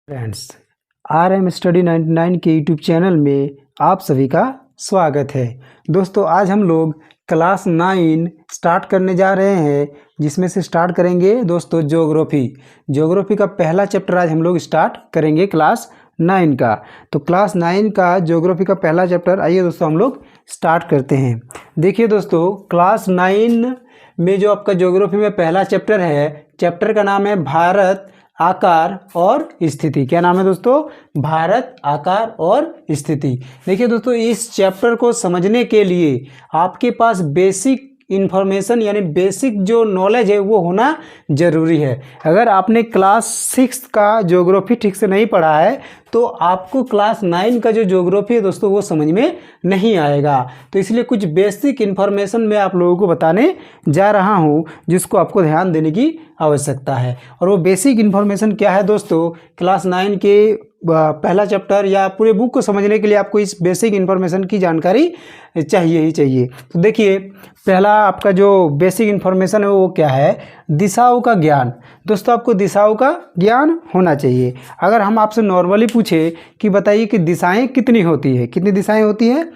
Friends, RM study 99 के YouTube channel में आप सभी का स्वागत है। दोस्तों, आज हम लोग क्लास 9 स्टार्ट करने जा रहे हैं, जिसमें से स्टार्ट करेंगे दोस्तों ज्योग्राफी का पहला चैप्टर आज हम लोग स्टार्ट करेंगे क्लास 9 का। तो क्लास 9 का ज्योग्राफी का पहला चैप्टर, आइए दोस्तों हम लोग स्टार्ट करते हैं। देखिए दोस्तों, क्लास 9 में जो आपका ज्योग्राफी में पहला चैप्टर है, चैप्टर का नाम है भारत, आकार और स्थिति। क्या नाम है दोस्तों? भारत, आकार और स्थिति। देखिए दोस्तों, इस चैप्टर को समझने के लिए आपके पास बेसिक इन्फॉर्मेशन यानी बेसिक जो नॉलेज है वो होना ज़रूरी है। अगर आपने क्लास 6 का ज्योग्राफी ठीक से नहीं पढ़ा है तो आपको क्लास 9 का जो ज्योग्राफी है दोस्तों वो समझ में नहीं आएगा। तो इसलिए कुछ बेसिक इन्फॉर्मेशन मैं आप लोगों को बताने जा रहा हूं, जिसको आपको ध्यान देने की आवश्यकता है। और वो बेसिक इन्फॉर्मेशन क्या है दोस्तों? क्लास 9 के पहला चैप्टर या पूरे बुक को समझने के लिए आपको इस बेसिक इन्फॉर्मेशन की जानकारी चाहिए ही चाहिए। तो देखिए, पहला आपका जो बेसिक इन्फॉर्मेशन है वो क्या है? दिशाओं का ज्ञान। दोस्तों, आपको दिशाओं का ज्ञान होना चाहिए। अगर हम आपसे नॉर्मली पूछे कि बताइए कि दिशाएं कितनी होती है, कितनी दिशाएं होती हैं,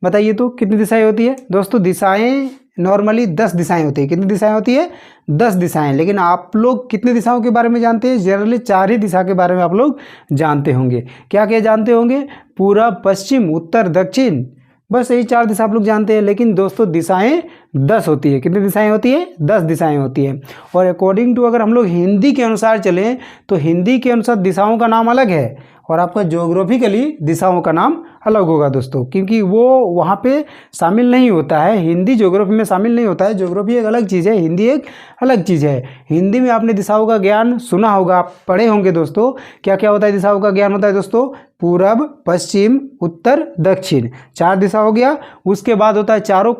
बताइए तो कितनी दिशाएं होती है? दोस्तों, दिशाएं नॉर्मली 10 दिशाएं होती है। कितनी दिशाएं होती है? 10 दिशाएं। लेकिन आप लोग कितने दिशाओं के बारे में जानते हैं? जनरली 4 ही दिशा के बारे में आप लोग जानते होंगे। क्या क्या जानते होंगे? पूरब, पश्चिम, उत्तर, दक्षिण, बस यही 4 दिशा आप लोग जानते हैं। लेकिन दोस्तों, दिशाएं 10 होती है। कितनी दिशाएं होती है? 10 दिशाएं होती हैं। और अकॉर्डिंग टू अगर हम लोग हिंदी के अनुसार चलें तो हिंदी के अनुसार दिशाओं का नाम अलग है और आपका ज्योग्राफिकली दिशाओं का नाम अलग होगा दोस्तों, क्योंकि वो वहाँ पे शामिल नहीं होता है। हिंदी ज्योग्राफी में शामिल नहीं होता है। ज्योग्राफी एक अलग चीज़ है, हिंदी एक अलग चीज़ है। हिंदी में आपने दिशाओं का ज्ञान सुना होगा, आप पढ़े होंगे दोस्तों। क्या क्या होता है? दिशाओं का ज्ञान होता है दोस्तों पूरब, पश्चिम, उत्तर, दक्षिण, 4 दिशा हो गया। उसके बाद होता है चारों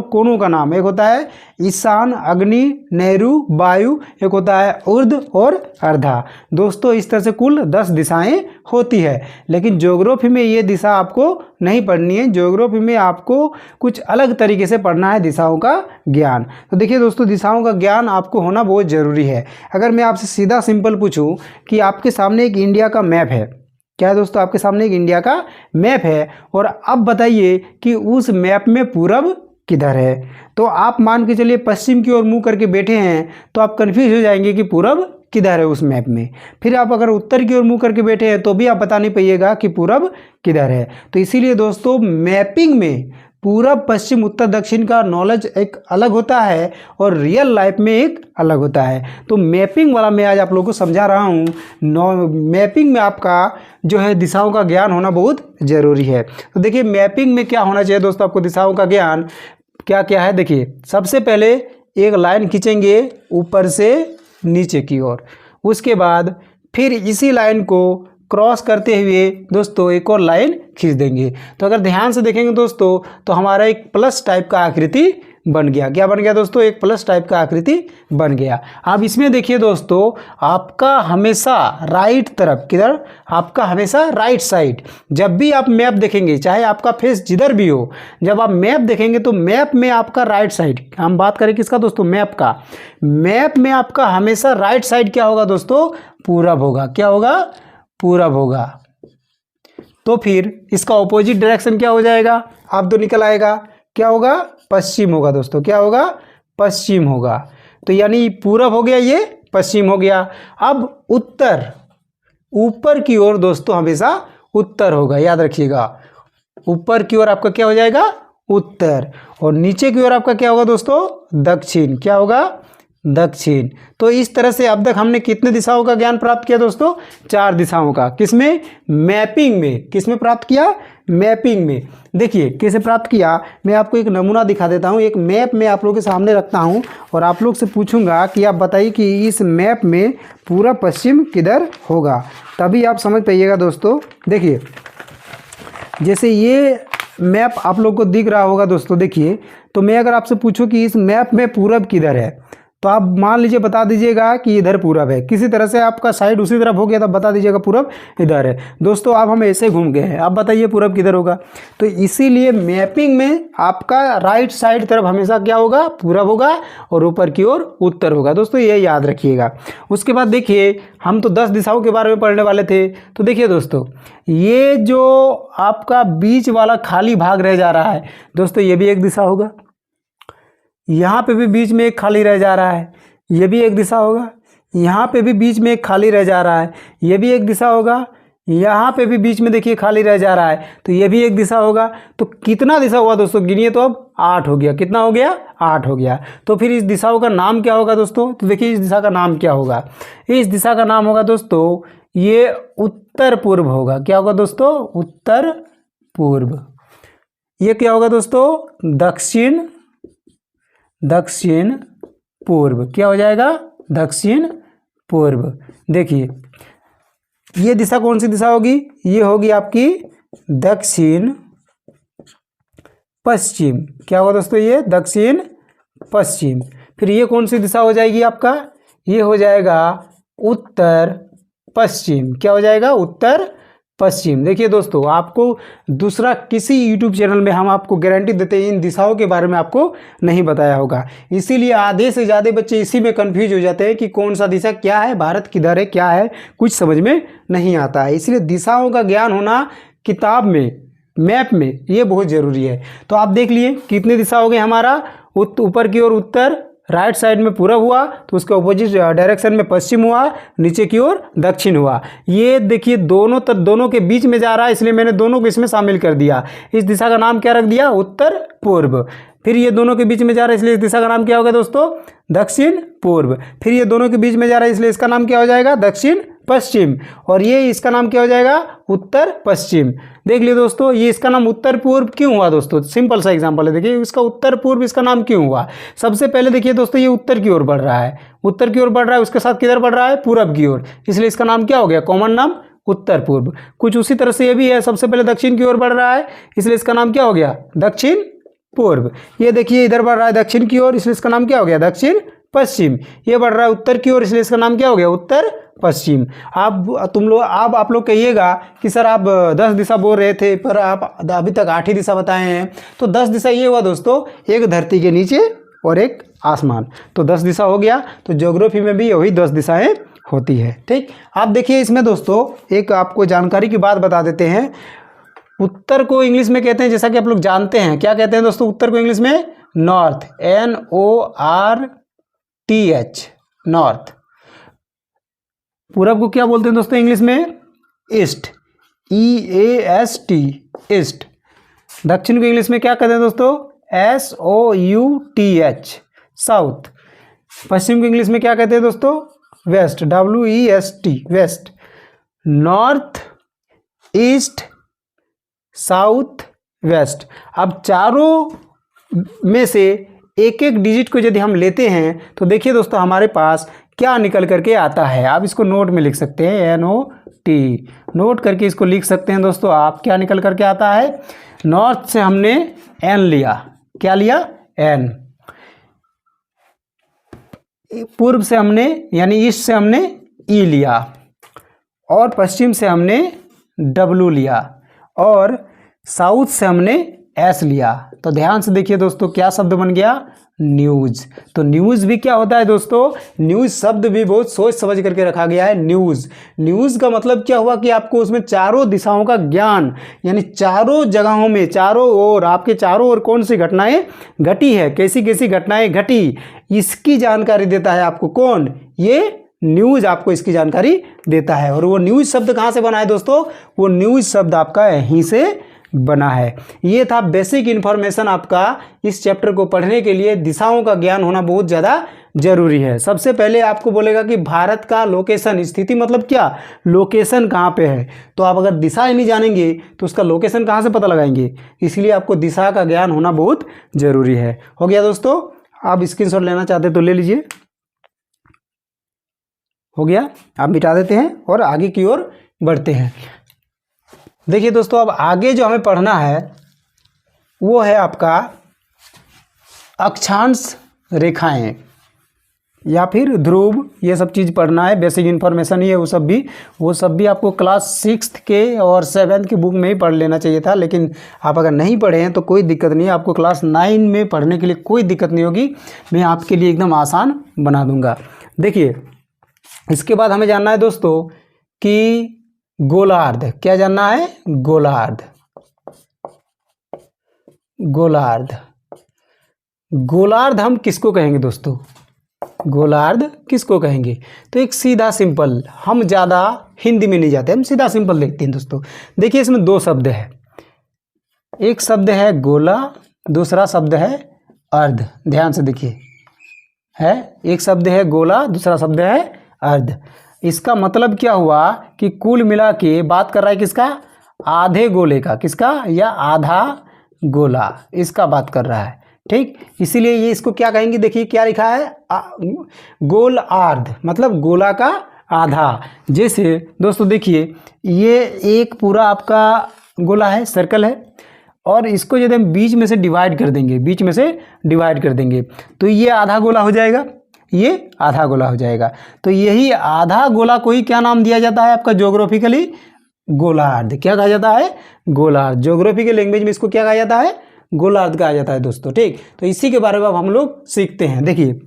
कोनों का नाम। एक होता है ईशान, अग्नि, नेहरू, वायु, एक होता है उर्ध और अर्धा। दोस्तों, इस तरह से कुल 10 दिशाएं होती है। लेकिन ज्योग्राफी में ये दिशा आपको नहीं पढ़नी है। ज्योग्राफी में आपको कुछ अलग तरीके से पढ़ना है दिशाओं का ज्ञान। तो देखिए दोस्तों, दिशाओं का ज्ञान आपको होना बहुत ज़रूरी है। अगर मैं आपसे सीधा सिंपल पूछूं कि आपके सामने एक इंडिया का मैप है, क्या है दोस्तों? आपके सामने एक इंडिया का मैप है और अब बताइए कि उस मैप में पूरब किधर है। तो आप मान के चलिए पश्चिम की ओर मुंह करके बैठे हैं तो आप कंफ्यूज हो जाएंगे कि पूरब किधर है उस मैप में। फिर आप अगर उत्तर की ओर मुंह करके बैठे हैं तो भी आप बता नहीं पाइएगा कि पूरब किधर है। तो इसीलिए दोस्तों, मैपिंग में पूरब, पश्चिम, उत्तर, दक्षिण का नॉलेज एक अलग होता है और रियल लाइफ में एक अलग होता है। तो मैपिंग वाला मैं आज आप लोगों को समझा रहा हूँ। मैपिंग में आपका जो है दिशाओं का ज्ञान होना बहुत ज़रूरी है। तो देखिए, मैपिंग में क्या होना चाहिए दोस्तों? आपको दिशाओं का ज्ञान क्या क्या है? देखिए, सबसे पहले एक लाइन खींचेंगे ऊपर से नीचे की ओर। उसके बाद फिर इसी लाइन को क्रॉस करते हुए दोस्तों एक और लाइन खींच देंगे। तो अगर ध्यान से देखेंगे दोस्तों तो हमारा एक प्लस टाइप का आकृति बन गया। क्या बन गया दोस्तों? एक प्लस टाइप का आकृति बन गया। अब इसमें देखिए दोस्तों, आपका हमेशा राइट तरफ, किधर? आपका हमेशा राइट साइड। जब भी आप मैप देखेंगे, चाहे आपका फेस जिधर भी हो, जब आप मैप देखेंगे तो मैप में आपका राइट साइड, हम बात करें किसका दोस्तों? मैप का। मैप में आपका हमेशा राइट साइड क्या होगा दोस्तों? पूरब होगा। क्या होगा? पूरब होगा। तो फिर इसका ऑपोजिट डायरेक्शन क्या हो जाएगा? आप तो निकल आएगा, क्या होगा? पश्चिम होगा दोस्तों। क्या होगा? पश्चिम होगा। तो यानी पूरब हो गया, ये पश्चिम हो गया। अब उत्तर, ऊपर की ओर दोस्तों हमेशा उत्तर होगा, याद रखिएगा। ऊपर की ओर आपका क्या हो जाएगा? उत्तर। और नीचे की ओर आपका क्या होगा दोस्तों? दक्षिण। क्या होगा? दक्षिण। तो इस तरह से अब तक हमने कितने दिशाओं का ज्ञान प्राप्त किया दोस्तों? 4 दिशाओं का। किसमें? मैपिंग में। किसमें प्राप्त किया? मैपिंग में। देखिए कैसे प्राप्त किया, मैं आपको एक नमूना दिखा देता हूँ। एक मैप में आप लोगों के सामने रखता हूँ और आप लोग से पूछूंगा कि आप बताइए कि इस मैप में पूरा पश्चिम किधर होगा, तभी आप समझ पाइएगा दोस्तों। देखिए, जैसे ये मैप आप लोग को दिख रहा होगा दोस्तों, देखिए। तो मैं अगर आपसे पूछूं कि इस मैप में पूरब किधर है, तो तो आप मान लीजिए बता दीजिएगा कि इधर पूरब है, किसी तरह से आपका साइड उसी तरफ हो गया तब बता दीजिएगा पूरब इधर है। दोस्तों अब हम ऐसे घूम गए हैं, अब बताइए पूरब किधर होगा। तो इसीलिए मैपिंग में आपका राइट साइड तरफ हमेशा क्या होगा, पूरब होगा, और ऊपर की ओर उत्तर होगा। दोस्तों ये याद रखिएगा। उसके बाद देखिए हम तो 10 दिशाओं के बारे में पढ़ने वाले थे। तो देखिए दोस्तों, ये जो आपका बीच वाला खाली भाग रह जा रहा है दोस्तों, ये भी एक दिशा होगा। यहाँ पे भी बीच में एक खाली रह जा रहा है, ये भी एक दिशा होगा। यहाँ पे भी बीच में एक खाली रह जा रहा है, ये भी एक दिशा होगा। यहाँ पे भी बीच में देखिए खाली रह जा रहा है, तो ये भी एक दिशा होगा। तो कितना दिशा हुआ दोस्तों, गिनिए तो अब 8 हो गया। कितना हो गया, 8 हो गया। तो फिर इस दिशाओं का नाम क्या होगा दोस्तों, तो देखिए इस दिशा का नाम क्या होगा। इस दिशा का नाम होगा दोस्तों, ये उत्तर पूर्व होगा। क्या होगा दोस्तों, उत्तर पूर्व। ये क्या होगा दोस्तों, दक्षिण पूर्व। क्या हो जाएगा, दक्षिण पूर्व। देखिए ये दिशा कौन सी दिशा होगी, ये होगी आपकी दक्षिण पश्चिम। क्या होगा दोस्तों, ये दक्षिण पश्चिम। फिर ये कौन सी दिशा हो जाएगी आपका, ये हो जाएगा उत्तर पश्चिम। क्या हो जाएगा, उत्तर पश्चिम। देखिए दोस्तों, आपको दूसरा किसी यूट्यूब चैनल में हम आपको गारंटी देते हैं इन दिशाओं के बारे में आपको नहीं बताया होगा। इसीलिए आधे से ज़्यादा बच्चे इसी में कंफ्यूज हो जाते हैं कि कौन सा दिशा क्या है, भारत किधर है, क्या है, कुछ समझ में नहीं आता है। इसलिए दिशाओं का ज्ञान होना किताब में, मैप में, ये बहुत ज़रूरी है। तो आप देख लिए कितने दिशा हो गए हमारा, ऊपर की ओर उत्तर, राइट साइड में पूरब हुआ, तो उसके अपोजिट डायरेक्शन में पश्चिम हुआ, नीचे की ओर दक्षिण हुआ। ये देखिए दोनों के बीच में जा रहा है, इसलिए मैंने दोनों को इसमें शामिल कर दिया। इस दिशा का नाम क्या रख दिया, उत्तर पूर्व। फिर ये दोनों के बीच में जा रहा है, इसलिए इस दिशा का नाम क्या होगा दोस्तों, दक्षिण पूर्व। फिर ये दोनों के बीच में जा रहा है, इसलिए इसका नाम क्या हो जाएगा, दक्षिण पश्चिम। और ये इसका नाम क्या हो जाएगा, उत्तर पश्चिम। देख लिए दोस्तों, ये इसका नाम उत्तर पूर्व क्यों हुआ दोस्तों, सिंपल सा एग्जांपल है। देखिए इसका उत्तर पूर्व इसका नाम क्यों हुआ। सबसे पहले देखिए दोस्तों, ये उत्तर की ओर बढ़ रहा है, उत्तर की ओर बढ़ रहा है, उसके साथ किधर बढ़ रहा है, पूरब की ओर, इसलिए इसका नाम क्या हो गया, कॉमन नाम उत्तर पूर्व। कुछ उसी तरह से ये भी है, सबसे पहले दक्षिण की ओर बढ़ रहा है, इसलिए इसका नाम क्या हो गया, दक्षिण पूर्व। ये देखिए इधर बढ़ रहा है दक्षिण की ओर, इसलिए इसका नाम क्या हो गया, दक्षिण पश्चिम। ये बढ़ रहा है उत्तर की ओर, इसलिए इसका नाम क्या हो गया, उत्तर पश्चिम। आप लोग कहिएगा कि सर आप 10 दिशा बोल रहे थे पर आप अभी तक 8 ही दिशा बताए हैं। तो 10 दिशा ये हुआ दोस्तों, एक धरती के नीचे और एक आसमान, तो 10 दिशा हो गया। तो ज्योग्राफी में भी वही 10 दिशाएं होती है। ठीक, आप देखिए इसमें दोस्तों एक आपको जानकारी की बात बता देते हैं। उत्तर को इंग्लिश में कहते हैं, जैसा कि आप लोग जानते हैं, क्या कहते हैं दोस्तों उत्तर को इंग्लिश में, नॉर्थ, NORTH, नॉर्थ। पूरब को क्या बोलते हैं दोस्तों इंग्लिश में, ईस्ट, EAST, ईस्ट। दक्षिण को इंग्लिश में क्या कहते हैं दोस्तों, SOUTH, साउथ। पश्चिम को इंग्लिश में क्या कहते हैं दोस्तों, west, WEST, west. North, east, south, west. अब चारों में से एक एक डिजिट को यदि हम लेते हैं तो देखिए दोस्तों हमारे पास क्या निकल करके आता है। आप इसको नोट में लिख सकते हैं, NOT, नोट करके इसको लिख सकते हैं दोस्तों आप, क्या निकल करके आता है। नॉर्थ से हमने N लिया, क्या लिया, N। पूर्व से हमने यानी ईस्ट से हमने E लिया, और पश्चिम से हमने W लिया, और साउथ से हमने S लिया। तो ध्यान से देखिए दोस्तों क्या शब्द बन गया, न्यूज़। तो न्यूज़ भी क्या होता है दोस्तों, न्यूज़ शब्द भी बहुत सोच समझ करके रखा गया है। न्यूज़, न्यूज़ का मतलब क्या हुआ कि आपको उसमें चारों दिशाओं का ज्ञान, यानी चारों जगहों में, चारों ओर, आपके चारों ओर कौन सी घटनाएं घटी है, कैसी कैसी घटनाएं घटी, इसकी जानकारी देता है आपको। कौन, ये न्यूज़ आपको इसकी जानकारी देता है। और वो न्यूज़ शब्द कहाँ से बना है दोस्तों, वो न्यूज़ शब्द आपका यहीं से बना है। ये था बेसिक इन्फॉर्मेशन आपका। इस चैप्टर को पढ़ने के लिए दिशाओं का ज्ञान होना बहुत ज़्यादा जरूरी है। सबसे पहले आपको बोलेगा कि भारत का लोकेशन, स्थिति मतलब क्या, लोकेशन कहाँ पे है। तो आप अगर दिशा ही नहीं जानेंगे तो उसका लोकेशन कहाँ से पता लगाएंगे, इसलिए आपको दिशा का ज्ञान होना बहुत जरूरी है। हो गया दोस्तों, आप स्क्रीनशॉट लेना चाहते तो ले लीजिए। हो गया, आप मिटा देते हैं और आगे की ओर बढ़ते हैं। देखिए दोस्तों, अब आगे जो हमें पढ़ना है वो है आपका अक्षांश रेखाएं। या फिर ध्रुव, ये सब चीज़ पढ़ना है, बेसिक इन्फॉर्मेशन ही है वो सब भी आपको क्लास 6th के और 7th की बुक में ही पढ़ लेना चाहिए था। लेकिन आप अगर नहीं पढ़े हैं तो कोई दिक्कत नहीं है, आपको क्लास 9 में पढ़ने के लिए कोई दिक्कत नहीं होगी, मैं आपके लिए एकदम आसान बना दूंगा। देखिए इसके बाद हमें जानना है दोस्तों कि गोलार्ध, क्या जानना है? गोलार्ध। गोलार्ध, गोलार्ध हम किसको कहेंगे दोस्तों? गोलार्ध किसको कहेंगे? तो एक सीधा सिंपल, हम ज़्यादा हिंदी में नहीं जाते, हम सीधा सिंपल देखते हैं दोस्तों। देखिए इसमें दो शब्द है, एक शब्द है गोला, दूसरा शब्द है अर्ध। ध्यान से देखिए, है एक शब्द है गोला, दूसरा शब्द है अर्ध। इसका मतलब क्या हुआ कि कुल मिला के बात कर रहा है किसका? आधे गोले का, किसका? या आधा गोला, इसका बात कर रहा है। ठीक, इसीलिए ये इसको क्या कहेंगे? देखिए क्या लिखा है, गोल आर्ध, मतलब गोला का आधा। जैसे दोस्तों देखिए ये एक पूरा आपका गोला है, सर्कल है, और इसको यदि हम बीच में से डिवाइड कर देंगे, बीच में से डिवाइड कर देंगे तो ये आधा गोला हो जाएगा, ये आधा गोला हो जाएगा। तो यही आधा गोला को ही क्या नाम दिया जाता है आपका ज्योग्राफिकली? गोलार्ध। क्या कहा जाता है? गोलार्ध। ज्योग्राफी के लैंग्वेज में इसको क्या कहा जाता है? गोलार्ध कहा जाता है दोस्तों। ठीक, तो इसी के बारे में अब हम लोग सीखते हैं। देखिए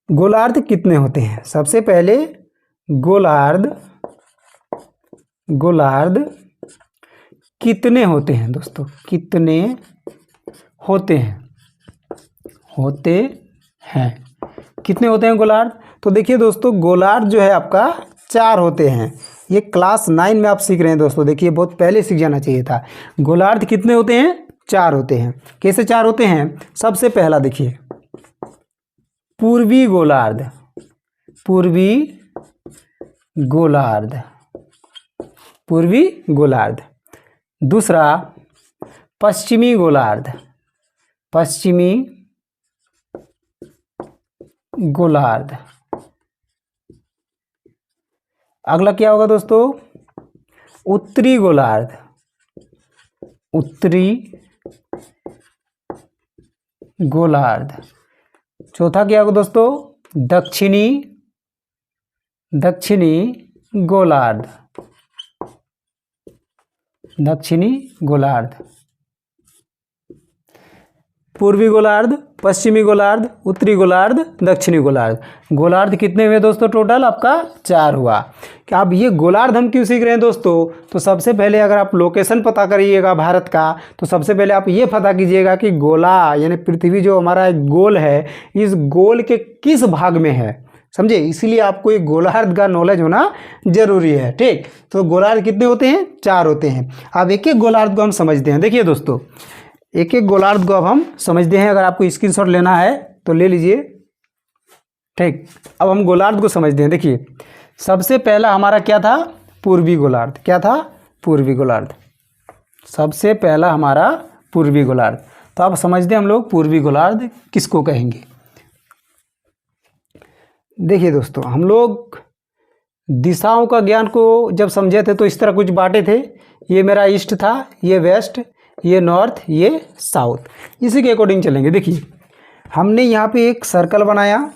गोलार्ध कितने होते हैं? सबसे पहले गोलार्ध, गोलार्ध कितने होते हैं दोस्तों? कितने होते हैं? होते हैं, कितने होते हैं गोलार्ध? तो देखिए दोस्तों गोलार्ध जो है आपका 4 होते हैं। ये क्लास 9 में आप सीख रहे हैं दोस्तों, देखिए बहुत पहले सीख जाना चाहिए था। गोलार्ध कितने होते हैं? 4 होते हैं। कैसे 4 होते हैं? सबसे पहला देखिए पूर्वी गोलार्ध, पूर्वी गोलार्ध, पूर्वी गोलार्ध। दूसरा पश्चिमी गोलार्ध, पश्चिमी गोलार्ध। अगला क्या होगा दोस्तों? उत्तरी गोलार्ध, उत्तरी गोलार्ध। चौथा क्या होगा दोस्तों? दक्षिणी, दक्षिणी गोलार्ध, दक्षिणी गोलार्ध। पूर्वी गोलार्ध, पश्चिमी गोलार्ध, उत्तरी गोलार्ध, दक्षिणी गोलार्ध। गोलार्ध कितने हुए दोस्तों? टोटल आपका 4 हुआ। क्या अब ये गोलार्ध हम क्यों सीख रहे हैं दोस्तों? तो सबसे पहले अगर आप लोकेशन पता करिएगा भारत का, तो सबसे पहले आप ये पता कीजिएगा कि गोला यानी पृथ्वी जो हमारा एक गोल है, इस गोल के किस भाग में है, समझे? इसीलिए आपको एक गोलार्ध का नॉलेज होना जरूरी है। ठीक, तो गोलार्ध कितने होते हैं? 4 होते हैं। अब एक एक गोलार्ध को हम समझते हैं। देखिए दोस्तों एक एक गोलार्ध को अब हम समझते हैं। अगर आपको स्क्रीनशॉट लेना है तो ले लीजिए। ठीक, अब हम गोलार्ध को समझते हैं। देखिए सबसे पहला हमारा क्या था? पूर्वी गोलार्ध। क्या था? पूर्वी गोलार्ध। सबसे पहला हमारा पूर्वी गोलार्ध। तो अब समझते हैं हम लोग पूर्वी गोलार्ध किसको कहेंगे। देखिए दोस्तों हम लोग दिशाओं का ज्ञान को जब समझे थे तो इस तरह कुछ बांटे थे। ये मेरा ईस्ट था, ये वेस्ट, ये नॉर्थ, ये साउथ, इसी के अकॉर्डिंग चलेंगे। देखिए हमने यहाँ पे एक सर्कल बनाया,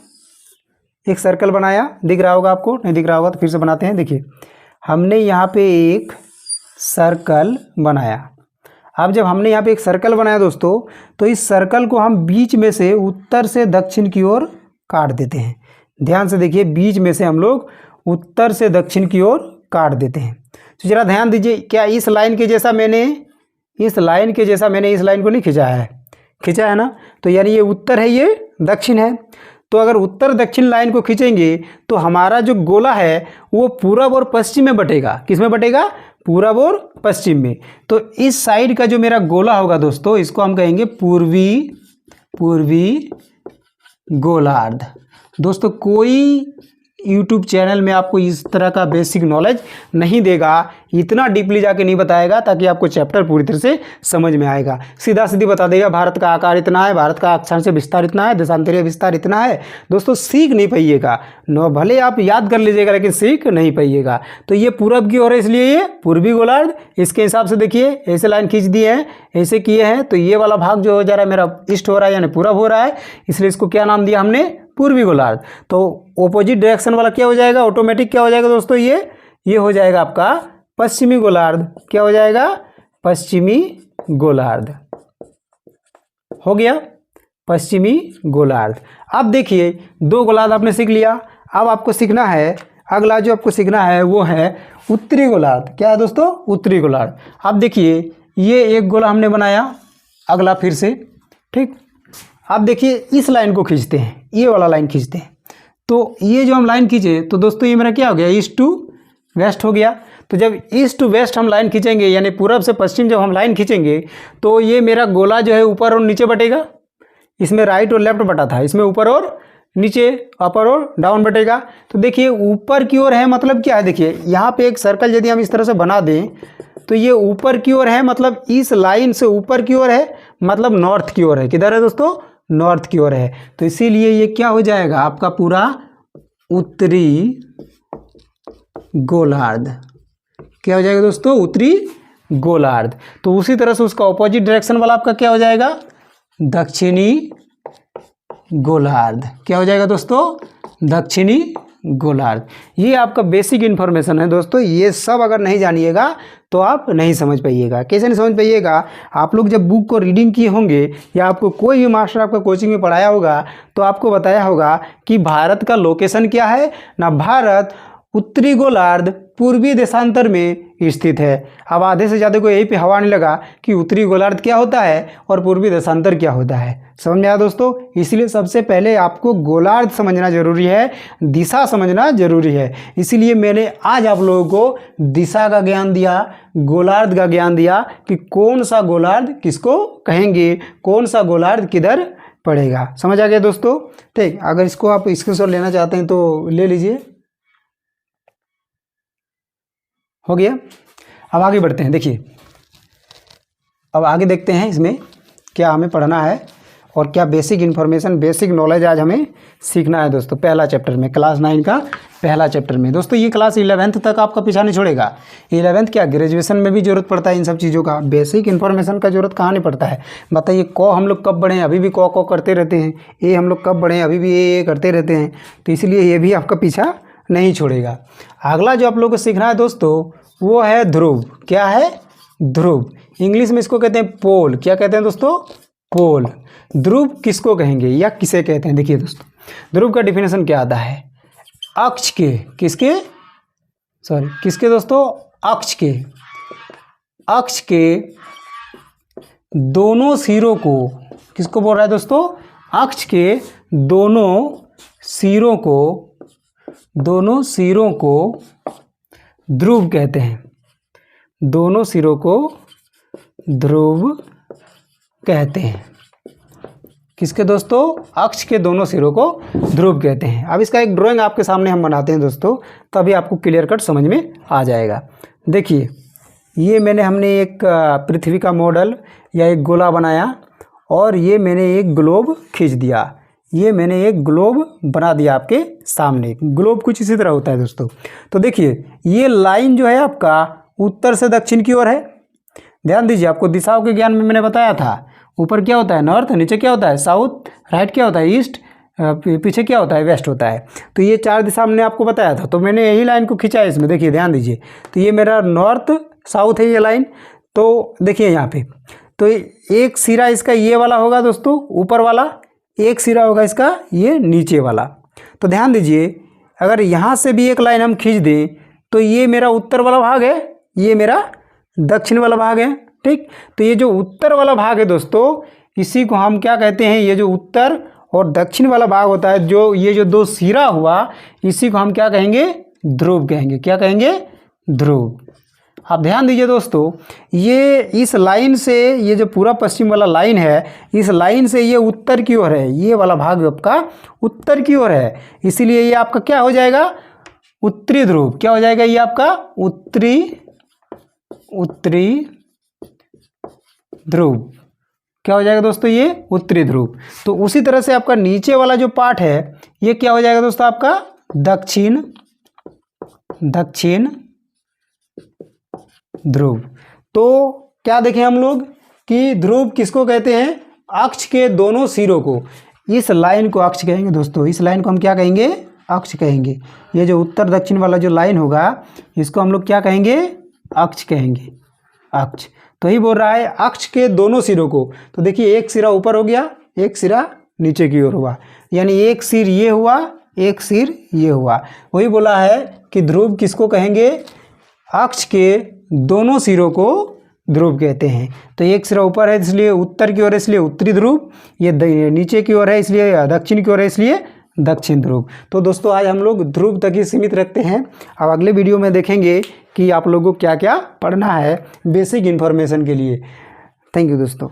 एक सर्कल बनाया, दिख रहा होगा आपको, नहीं दिख रहा होगा तो फिर से बनाते हैं। देखिए हमने यहाँ पे एक सर्कल बनाया। अब जब हमने यहाँ पे एक सर्कल बनाया दोस्तों, तो इस सर्कल को हम बीच में से उत्तर से दक्षिण की ओर काट देते हैं। ध्यान से देखिए, बीच में से हम लोग उत्तर से दक्षिण की ओर काट देते हैं। तो जरा ध्यान दीजिए, क्या इस लाइन के जैसा मैंने इस लाइन को नहीं खींचा है? खींचा है ना? तो यानी ये उत्तर है, ये दक्षिण है। तो अगर उत्तर दक्षिण लाइन को खींचेंगे तो हमारा जो गोला है वो पूरब और पश्चिम में बटेगा। किस में बटेगा? पूरब और पश्चिम में। तो इस साइड का जो मेरा गोला होगा दोस्तों, इसको हम कहेंगे पूर्वी गोलार्ध। दोस्तों कोई YouTube चैनल में आपको इस तरह का बेसिक नॉलेज नहीं देगा, इतना डीपली जाके नहीं बताएगा ताकि आपको चैप्टर पूरी तरह से समझ में आएगा। सीधा सीधी बता देगा भारत का आकार इतना है, भारत का अक्षांश विस्तार इतना है, देशांतरीय विस्तार इतना है। दोस्तों सीख नहीं पाइएगा, भले आप याद कर लीजिएगा लेकिन सीख नहीं पाइएगा। तो ये पूरब की ओर है, इसलिए ये पूर्वी गोलार्ध। इसके हिसाब से देखिए ऐसे लाइन खींच दी है, ऐसे किए हैं, तो ये वाला भाग जो हो जा रहा है मेरा ईस्ट हो रहा है यानी पूरब हो रहा है, इसलिए इसको क्या नाम दिया हमने? पूर्वी गोलार्ध। तो ऑपोजिट डायरेक्शन वाला क्या हो जाएगा, ऑटोमेटिक क्या हो जाएगा दोस्तों, ये हो जाएगा आपका पश्चिमी गोलार्ध। क्या हो जाएगा, पश्चिमी गोलार्ध हो गया, पश्चिमी गोलार्ध। अब देखिए 2 गोलार्ध आपने सीख लिया। अब आपको सीखना है, अगला जो आपको सीखना है वो है उत्तरी गोलार्ध। क्या है दोस्तों, उत्तरी गोलार्ध। अब देखिए ये एक गोला हमने बनाया, अगला फिर से, ठीक। अब देखिए इस लाइन को खींचते हैं, ये वाला लाइन खींचते हैं। तो ये जो हम लाइन खींचे तो दोस्तों ये मेरा क्या हो गया, ईस्ट टू वेस्ट हो गया। तो जब ईस्ट टू वेस्ट हम लाइन खींचेंगे, यानी पूरब से पश्चिम जब हम लाइन खींचेंगे, तो ये मेरा गोला जो है ऊपर और नीचे बटेगा। इसमें राइट और लेफ्ट बटा था, इसमें ऊपर और नीचे, अपर और डाउन बटेगा। तो देखिए ऊपर की ओर है, मतलब क्या है, देखिए यहाँ पे एक सर्कल यदि हम इस तरह से बना दें तो ये ऊपर की ओर है, मतलब इस लाइन से ऊपर की ओर है, मतलब नॉर्थ की ओर है। किधर है दोस्तों, नॉर्थ की ओर है। तो इसीलिए ये क्या हो जाएगा आपका पूरा उत्तरी गोलार्ध। क्या हो जाएगा दोस्तों, उत्तरी गोलार्ध। तो उसी तरह से उसका ऑपोजिट डायरेक्शन वाला आपका क्या हो जाएगा, दक्षिणी गोलार्ध। क्या हो जाएगा दोस्तों, दक्षिणी गोलार्ध। ये आपका बेसिक इन्फॉर्मेशन है दोस्तों। ये सब अगर नहीं जानिएगा तो आप नहीं समझ पाइएगा। कैसे नहीं समझ पाइएगा, आप लोग जब बुक को रीडिंग किए होंगे या आपको कोई भी मास्टर आपका कोचिंग में पढ़ाया होगा तो आपको बताया होगा कि भारत का लोकेशन क्या है ना, भारत उत्तरी गोलार्ध पूर्वी देशांतर में स्थित है। अब आधे से ज़्यादा को यही पे हवा नहीं लगा कि उत्तरी गोलार्ध क्या होता है और पूर्वी देशांतर क्या होता है। समझ में आया दोस्तों। इसलिए सबसे पहले आपको गोलार्ध समझना जरूरी है, दिशा समझना जरूरी है। इसीलिए मैंने आज आप लोगों को दिशा का ज्ञान दिया, गोलार्ध का ज्ञान दिया कि कौन सा गोलार्ध किसको कहेंगे, कौन सा गोलार्ध किधर पड़ेगा। समझ आ गया दोस्तों, ठीक। अगर इसको आप स्क्रीनशॉट लेना चाहते हैं तो ले लीजिए। हो गया। अब आगे बढ़ते हैं। देखिए अब आगे देखते हैं इसमें क्या हमें पढ़ना है और क्या बेसिक इन्फॉर्मेशन, बेसिक नॉलेज आज हमें सीखना है दोस्तों। पहला चैप्टर में, क्लास 9 का पहला चैप्टर में दोस्तों। ये क्लास 11th तक आपका पीछा नहीं छोड़ेगा। 11th क्या, ग्रेजुएशन में भी जरूरत पड़ता है इन सब चीज़ों का। बेसिक इन्फॉर्मेशन का जरूरत कहाँ नहीं पड़ता है। बताइए, क हम लोग कब बढ़े, अभी भी क करते रहते हैं। ए हम लोग कब बढ़े, अभी भी ए करते रहते हैं। तो इसलिए ये भी आपका पीछा नहीं छोड़ेगा। अगला जो आप लोग को सीखना है दोस्तों वो है ध्रुव। क्या है, ध्रुव। इंग्लिश में इसको कहते हैं पोल। क्या कहते हैं दोस्तों, पोल। ध्रुव किसको कहेंगे या किसे कहते हैं। देखिए दोस्तों, ध्रुव का डिफिनेशन क्या आता है, अक्ष के, किसके दोस्तों, अक्ष के, अक्ष के दोनों सिरों को, किसको बोल रहा है दोस्तों, अक्ष के दोनों सिरों को ध्रुव कहते हैं। दोनों सिरों को ध्रुव कहते हैं। किसके दोस्तों, अक्ष के दोनों सिरों को ध्रुव कहते हैं। अब इसका एक ड्राइंग आपके सामने हम बनाते हैं दोस्तों, तभी आपको क्लियर कट समझ में आ जाएगा। देखिए ये हमने एक पृथ्वी का मॉडल या एक गोला बनाया और ये मैंने एक ग्लोब खींच दिया। ये मैंने एक ग्लोब बना दिया आपके सामने। ग्लोब कुछ इसी तरह होता है दोस्तों। तो देखिए ये लाइन जो है आपका उत्तर से दक्षिण की ओर है। ध्यान दीजिए, आपको दिशाओं के ज्ञान में मैंने बताया था, ऊपर क्या होता है नॉर्थ, नीचे क्या होता है साउथ, राइट क्या होता है ईस्ट, पीछे क्या होता है वेस्ट होता है। तो ये 4 दिशा हमने आपको बताया था, तो मैंने यही लाइन को खींचा है इसमें। देखिए ध्यान दीजिए, तो ये मेरा नॉर्थ साउथ है ये लाइन। तो देखिए यहाँ पे, तो एक सिरा इसका ये वाला होगा दोस्तों, ऊपर वाला, एक सिरा होगा इसका ये नीचे वाला। तो ध्यान दीजिए, अगर यहाँ से भी एक लाइन हम खींच दें तो ये मेरा उत्तर वाला भाग है, ये मेरा दक्षिण वाला भाग है, ठीक। तो ये जो उत्तर वाला भाग है दोस्तों, इसी को हम क्या कहते हैं, ये जो उत्तर और दक्षिण वाला भाग होता है, जो ये जो 2 सिरा हुआ, इसी को हम क्या कहेंगे, ध्रुव कहेंगे। क्या कहेंगे, ध्रुव। आप ध्यान दीजिए दोस्तों, ये इस लाइन से, ये जो पूरा पश्चिम वाला लाइन है, इस लाइन से ये उत्तर की ओर है, ये वाला भाग आपका उत्तर की ओर है। इसीलिए ये आपका क्या हो जाएगा, उत्तरी ध्रुव। क्या हो जाएगा ये आपका उत्तरी ध्रुव। क्या हो जाएगा दोस्तों, ये उत्तरी ध्रुव। तो उसी तरह से आपका नीचे वाला जो पार्ट है ये क्या हो जाएगा दोस्तों, आपका दक्षिण ध्रुव। तो क्या देखें हम लोग कि ध्रुव किसको कहते हैं, अक्ष के दोनों सिरों को। इस लाइन को अक्ष कहेंगे दोस्तों। इस लाइन को हम क्या कहेंगे? अक्ष कहेंगे। ये जो उत्तर दक्षिण वाला जो लाइन होगा इसको हम लोग क्या कहेंगे? अक्ष कहेंगे, अक्ष। तो ही बोल रहा है अक्ष के दोनों सिरों को। तो देखिए एक सिरा ऊपर हो गया, एक सिरा नीचे की ओर हुआ, यानी एक सिर ये हुआ, एक सिर ये हुआ। वही बोला है कि ध्रुव किसको कहेंगे? अक्ष के दोनों सिरों को ध्रुव कहते हैं। तो एक सिरा ऊपर है इसलिए उत्तर की ओर है, इसलिए उत्तरी ध्रुव। ये नीचे की ओर है इसलिए दक्षिण की ओर है, इसलिए दक्षिण ध्रुव। तो दोस्तों आज हम लोग ध्रुव तक ही सीमित रखते हैं। अब अगले वीडियो में देखेंगे कि आप लोगों को क्या क्या पढ़ना है बेसिक इन्फॉर्मेशन के लिए। थैंक यू दोस्तों।